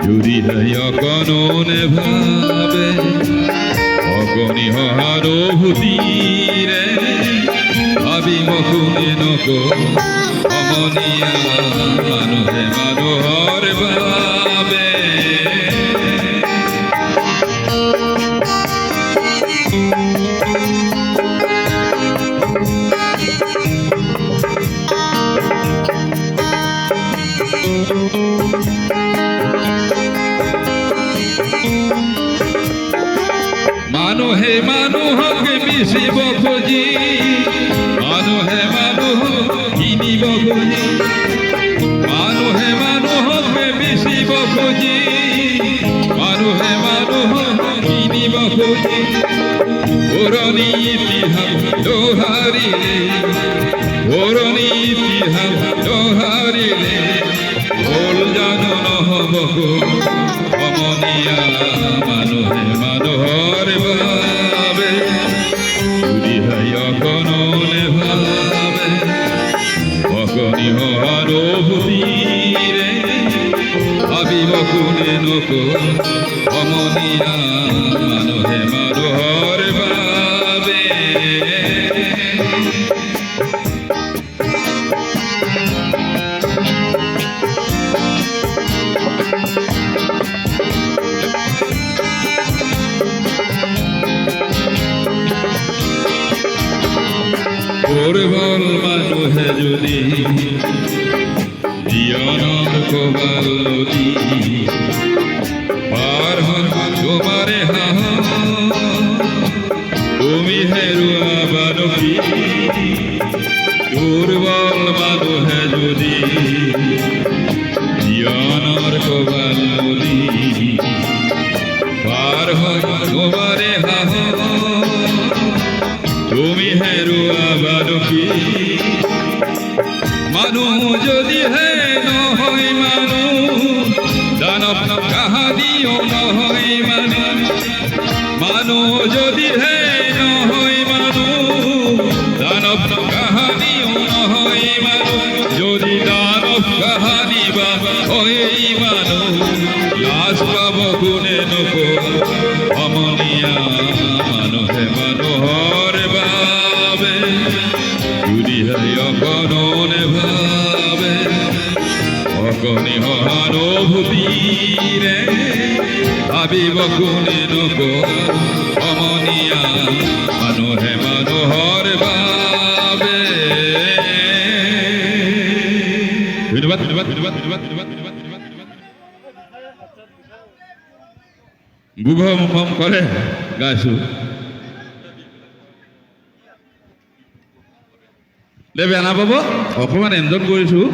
যদি অকণনে ভাবে অগণি অনুভূতিৰে ভাবিব কোনে নক অমনীয়া মানুহে মানুহৰ বাবে মানুহে মানুহক মিচিব খুজি মানুহে মানুহক কিনিব খুজি মানুহে মানুহক মিচিব খুজি মানুহে মানুহক কিনিব খুজি পুৰণি ইতিহাস দোহাৰিলে পুৰণি ইতিহাস দোহাৰিলে ভুল জানো নহ'ব সমনীয়া মানুহে মানুহৰ বাবে যদি অকণনে ভাবে অগণি অনুভূতিৰে ভাবিব কোনে নক সমনীয়া মানুহে মানুহৰ বাবে দুৰ্বল মানুহে যদি জীৱনৰ কবাল নদী পাৰ তোমাৰে হাঁহ তুমি হেৰুৱাবা নদী দুৰ্বল মানুহে যদি জীৱনৰ কবাল নদী পাৰ তোমাৰে হাঁহ তুমি হেৰুৱাবা নদী মানুহ যদিহে নহয় মানুহ দানৱ কাহানিও নহয় মানুহ মানুহ যদিহে নহয় মানুহ দানৱ কাহানিও নহয় মানুহ যদি দানৱ কাহানি বা হয় মানুহ লাজ পাব কোনে নক সমনীয়া মানুহে মানুহৰ বাবে যদি অকণনে ভাবে অগণি অনুভূতিৰে ভাবিব কোনে নক সমনীয়া মানুহে মানুহৰ বাবে ধন্যবাদ ধন্যবাদ ধন্যবাদ ধন্যবাদ ধন্যবাদ বুভম কৰে গাইছো দে বেয়া নাপাব অকণমান এনজয় কৰিছোঁ